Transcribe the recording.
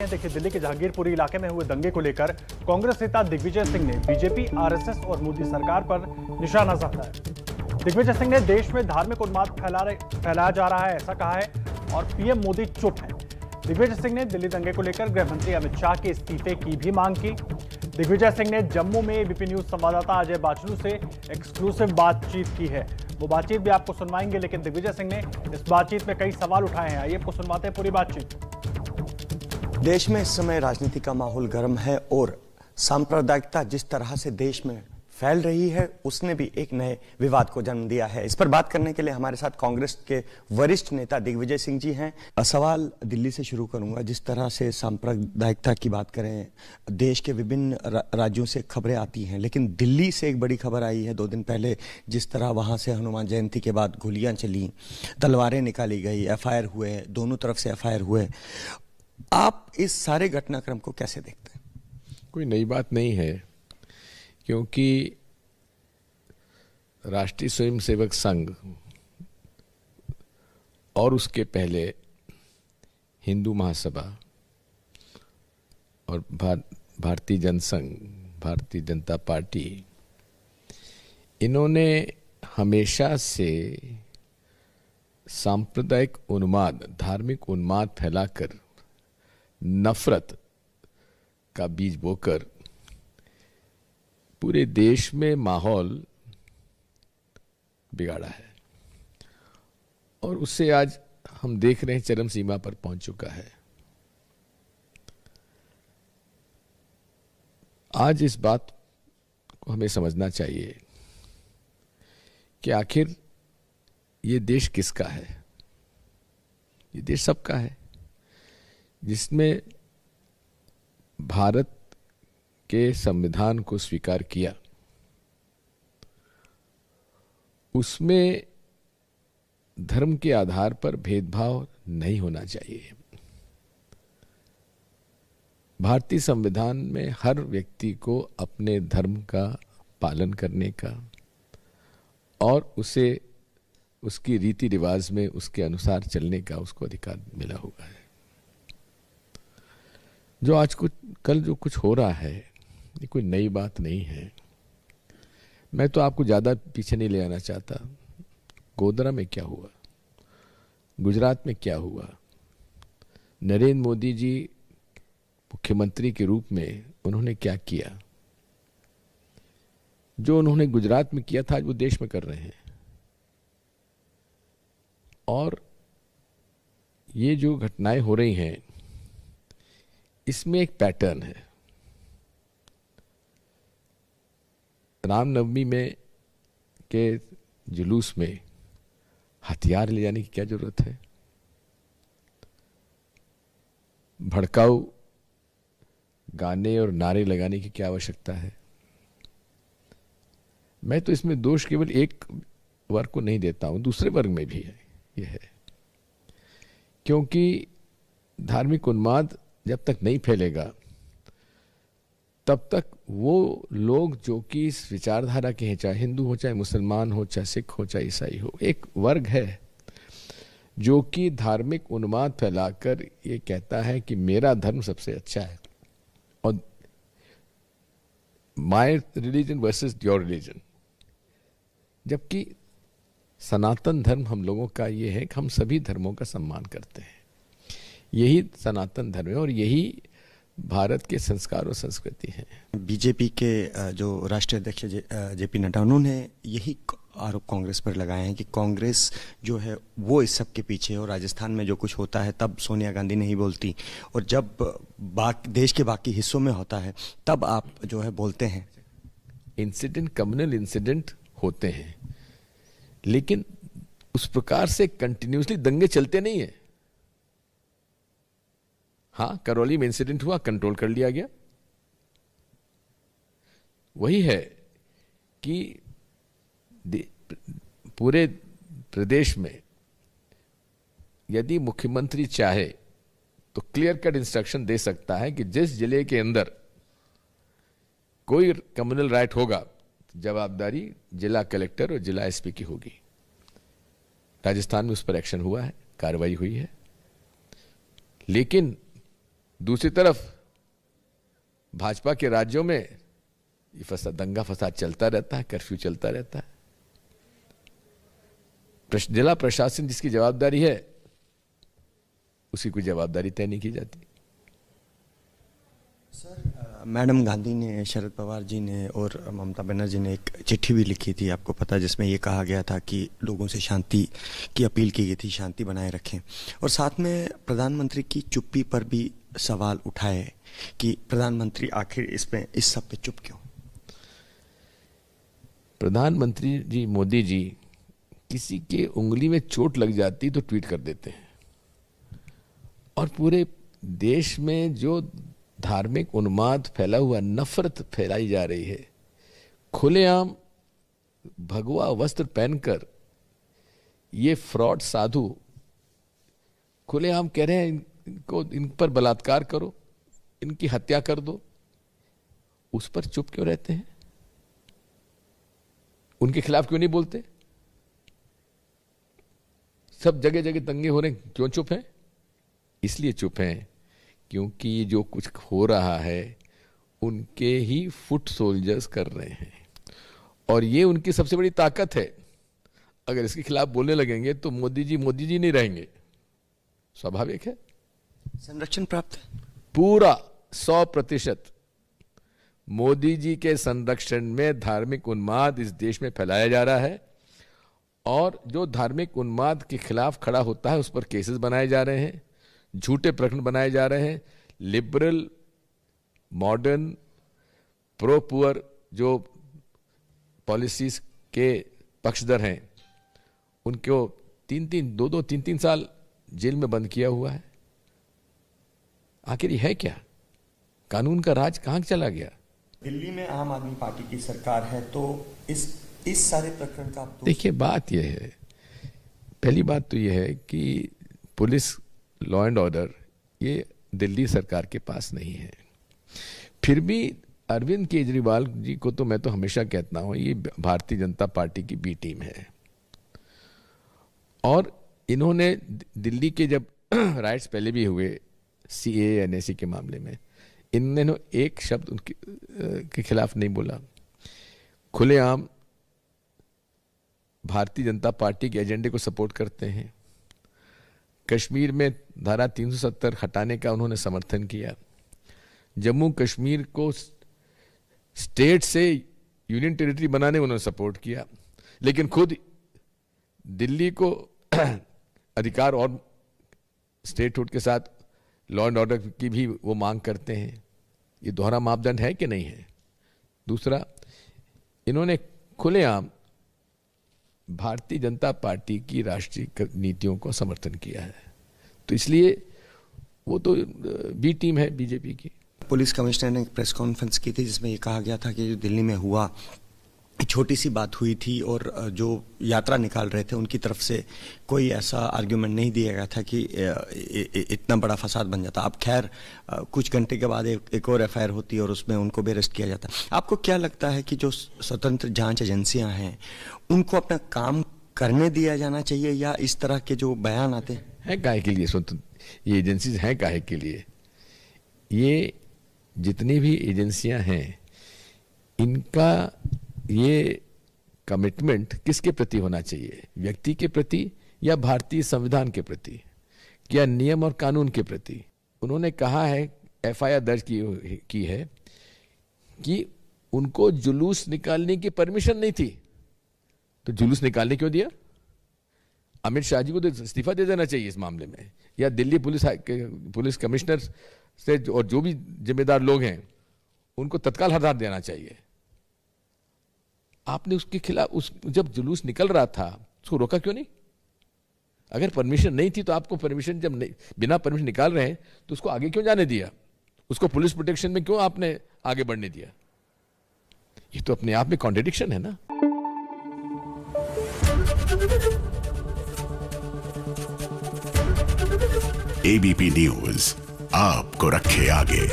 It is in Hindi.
देखिए, दिल्ली के जहांगीरपुरी इलाके में हुए दंगे को लेकर कांग्रेस नेता दिग्विजय सिंह ने बीजेपी, आरएसएस और मोदी सरकार पर निशाना साधा है। दिग्विजय सिंह ने देश में धार्मिक उन्माद फैलाया जा रहा है ऐसा कहा है और पीएम मोदी चुप है। दिग्विजय सिंह ने दिल्ली दंगे को लेकर गृह मंत्री अमित शाह के इस्तीफे की भी मांग की। दिग्विजय सिंह ने जम्मू में एबीपी न्यूज संवाददाता अजय बाचनू से एक्सक्लूसिव बातचीत की है। वो बातचीत भी आपको सुनवाएंगे, लेकिन दिग्विजय सिंह ने इस बातचीत में कई सवाल उठाए हैं। आइए आपको सुनवाते हैं पूरी बातचीत। देश में इस समय राजनीति का माहौल गर्म है और सांप्रदायिकता जिस तरह से देश में फैल रही है उसने भी एक नए विवाद को जन्म दिया है। इस पर बात करने के लिए हमारे साथ कांग्रेस के वरिष्ठ नेता दिग्विजय सिंह जी हैं। सवाल दिल्ली से शुरू करूंगा। जिस तरह से सांप्रदायिकता की बात करें, देश के विभिन्न राज्यों से खबरें आती हैं, लेकिन दिल्ली से एक बड़ी खबर आई है 2 दिन पहले। जिस तरह वहां से हनुमान जयंती के बाद गोलियां चली, तलवारें निकाली गई, एफआईआर हुए, दोनों तरफ से एफआईआर हुए। आप इस सारे घटनाक्रम को कैसे देखते हैं? कोई नई बात नहीं है, क्योंकि राष्ट्रीय स्वयंसेवक संघ और उसके पहले हिंदू महासभा और भारतीय जनसंघ, भारतीय जनता पार्टी, इन्होंने हमेशा से सांप्रदायिक उन्माद, धार्मिक उन्माद फैलाकर नफरत का बीज बोकर पूरे देश में माहौल बिगाड़ा है और उससे आज हम देख रहे हैं चरम सीमा पर पहुंच चुका है। आज इस बात को हमें समझना चाहिए कि आखिर ये देश किसका है। ये देश सबका है, जिसमें भारत के संविधान को स्वीकार किया। उसमें धर्म के आधार पर भेदभाव नहीं होना चाहिए। भारतीय संविधान में हर व्यक्ति को अपने धर्म का पालन करने का और उसे उसकी रीति रिवाज में उसके अनुसार चलने का उसको अधिकार मिला हुआ है। जो आज कल जो कुछ हो रहा है, ये कोई नई बात नहीं है। मैं तो आपको ज़्यादा पीछे नहीं ले आना चाहता। गोधरा में क्या हुआ, गुजरात में क्या हुआ, नरेंद्र मोदी जी मुख्यमंत्री के रूप में उन्होंने क्या किया। जो उन्होंने गुजरात में किया था आज वो देश में कर रहे हैं। और ये जो घटनाएं हो रही हैं, इसमें एक पैटर्न है। रामनवमी में के जुलूस में हथियार ले जाने की क्या जरूरत है? भड़काऊ गाने और नारे लगाने की क्या आवश्यकता है? मैं तो इसमें दोष केवल एक वर्ग को नहीं देता हूं, दूसरे वर्ग में भी है। ये है क्योंकि धार्मिक उन्माद जब तक नहीं फैलेगा तब तक वो लोग जो कि इस विचारधारा के हैं, चाहे हिंदू हो, चाहे मुसलमान हो, चाहे सिख हो, चाहे ईसाई हो, एक वर्ग है जो कि धार्मिक उन्माद फैलाकर ये कहता है कि मेरा धर्म सबसे अच्छा है और my religion versus your religion. जबकि सनातन धर्म हम लोगों का ये है कि हम सभी धर्मों का सम्मान करते हैं। यही सनातन धर्म है और यही भारत के संस्कार और संस्कृति है। बीजेपी के जो राष्ट्रीय अध्यक्ष जेपी नड्डा, उन्होंने यही आरोप कांग्रेस पर लगाए हैं कि कांग्रेस जो है वो इस सब के पीछे है और राजस्थान में जो कुछ होता है तब सोनिया गांधी नहीं बोलती और जब देश के बाकी हिस्सों में होता है तब आप जो है बोलते हैं। इंसिडेंट, कम्युनल इंसिडेंट होते हैं, लेकिन उस प्रकार से कंटिन्यूसली दंगे चलते नहीं है। हाँ, करौली में इंसिडेंट हुआ, कंट्रोल कर लिया गया। वही है कि पूरे प्रदेश में यदि मुख्यमंत्री चाहे तो क्लियर कट इंस्ट्रक्शन दे सकता है कि जिस जिले के अंदर कोई कम्युनल राइट होगा, जवाबदारी जिला कलेक्टर और जिला एसपी की होगी। राजस्थान में उस पर एक्शन हुआ है, कार्रवाई हुई है। लेकिन दूसरी तरफ भाजपा के राज्यों में ये फसाद, दंगा फसाद चलता रहता है, कर्फ्यू चलता रहता है। जिला प्रशासन जिसकी जवाबदारी है उसी को जवाबदारी तय नहीं की जाती। सर, मैडम गांधी ने, शरद पवार जी ने और ममता बनर्जी ने एक चिट्ठी भी लिखी थी, आपको पता है, जिसमें ये कहा गया था कि लोगों से शांति की अपील की गई थी, शांति बनाए रखें। और साथ में प्रधानमंत्री की चुप्पी पर भी सवाल उठाए कि प्रधानमंत्री आखिर इसमें इस सब पे चुप क्यों। प्रधानमंत्री जी, मोदी जी, किसी के उंगली में चोट लग जाती तो ट्वीट कर देते हैं, और पूरे देश में जो धार्मिक उन्माद फैला हुआ, नफरत फैलाई जा रही है, खुलेआम भगवा वस्त्र पहनकर ये फ्रॉड साधु खुलेआम कह रहे हैं इनको, इन पर बलात्कार करो, इनकी हत्या कर दो, उस पर चुप क्यों रहते हैं? उनके खिलाफ क्यों नहीं बोलते? सब जगह जगह दंगे हो रहे हैं, क्यों चुप हैं? इसलिए चुप हैं क्योंकि जो कुछ हो रहा है उनके ही फुट सोल्जर्स कर रहे हैं, और ये उनकी सबसे बड़ी ताकत है। अगर इसके खिलाफ बोलने लगेंगे तो मोदी जी नहीं रहेंगे, स्वाभाविक है। संरक्षण प्राप्त है पूरा 100%। मोदी जी के संरक्षण में धार्मिक उन्माद इस देश में फैलाया जा रहा है, और जो धार्मिक उन्माद के खिलाफ खड़ा होता है उस पर केसेस बनाए जा रहे हैं, झूठे प्रकरण बनाए जा रहे हैं। लिबरल, मॉडर्न, प्रो पुअर जो पॉलिसीज के पक्षधर हैं उनको 3-3 साल जेल में बंद किया हुआ है। आखिर ये है क्या? कानून का राज कहां चला गया? दिल्ली में आम आदमी पार्टी की सरकार है, तो इस सारे प्रकरण का देखिए, बात यह है, पहली बात तो यह है कि पुलिस, लॉ एंड ऑर्डर ये दिल्ली सरकार के पास नहीं है। फिर भी अरविंद केजरीवाल जी को तो मैं तो हमेशा कहता हूं ये भारतीय जनता पार्टी की बी टीम है, और इन्होंने दिल्ली के जब राइट्स पहले भी हुए CAA NAC के मामले में, इन्होंने एक शब्द उनके के खिलाफ नहीं बोला। खुलेआम भारतीय जनता पार्टी के एजेंडे को सपोर्ट करते हैं। कश्मीर में धारा 370 हटाने का उन्होंने समर्थन किया। जम्मू कश्मीर को स्टेट से यूनियन टेरिटरी बनाने में उन्होंने सपोर्ट किया, लेकिन खुद दिल्ली को अधिकार और स्टेट हुड के साथ लॉ एंड ऑर्डर की भी वो मांग करते हैं। ये दोहरा मापदंड है कि नहीं है? दूसरा, इन्होंने खुलेआम भारतीय जनता पार्टी की राष्ट्रीय नीतियों को समर्थन किया है, तो इसलिए वो तो बी टीम है बीजेपी की। पुलिस कमिश्नर ने एक प्रेस कॉन्फ्रेंस की थी जिसमें ये कहा गया था कि जो दिल्ली में हुआ छोटी सी बात हुई थी, और जो यात्रा निकाल रहे थे उनकी तरफ से कोई ऐसा आर्ग्यूमेंट नहीं दिया गया था कि इतना बड़ा फसाद बन जाता। अब खैर कुछ घंटे के बाद एक और FIR होती और उसमें उनको भी अरेस्ट किया जाता। आपको क्या लगता है कि जो स्वतंत्र जांच एजेंसियां हैं उनको अपना काम करने दिया जाना चाहिए, या इस तरह के जो बयान आते हैं काहे के लिए स्वतंत्र ये एजेंसीज हैं? काहे के लिए? ये जितनी भी एजेंसियां हैं इनका ये कमिटमेंट किसके प्रति होना चाहिए? व्यक्ति के प्रति या भारतीय संविधान के प्रति, या नियम और कानून के प्रति? उन्होंने कहा है, FIR दर्ज की है कि उनको जुलूस निकालने की परमिशन नहीं थी, तो जुलूस निकालने क्यों दिया? अमित शाह जी को तो इस्तीफा दे देना चाहिए इस मामले में, या दिल्ली पुलिस कमिश्नर से और जो भी जिम्मेदार लोग हैं उनको तत्काल हटा देना चाहिए। आपने उसके खिलाफ जब जुलूस निकल रहा था उसको रोका क्यों नहीं? अगर परमिशन नहीं थी तो आपको परमिशन, जब नहीं, बिना परमिशन निकाल रहे हैं तो उसको आगे क्यों जाने दिया? उसको पुलिस प्रोटेक्शन में क्यों आपने आगे बढ़ने दिया? ये तो अपने आप में कॉन्ट्रडिक्शन है ना। ABP न्यूज आपको रखे आगे।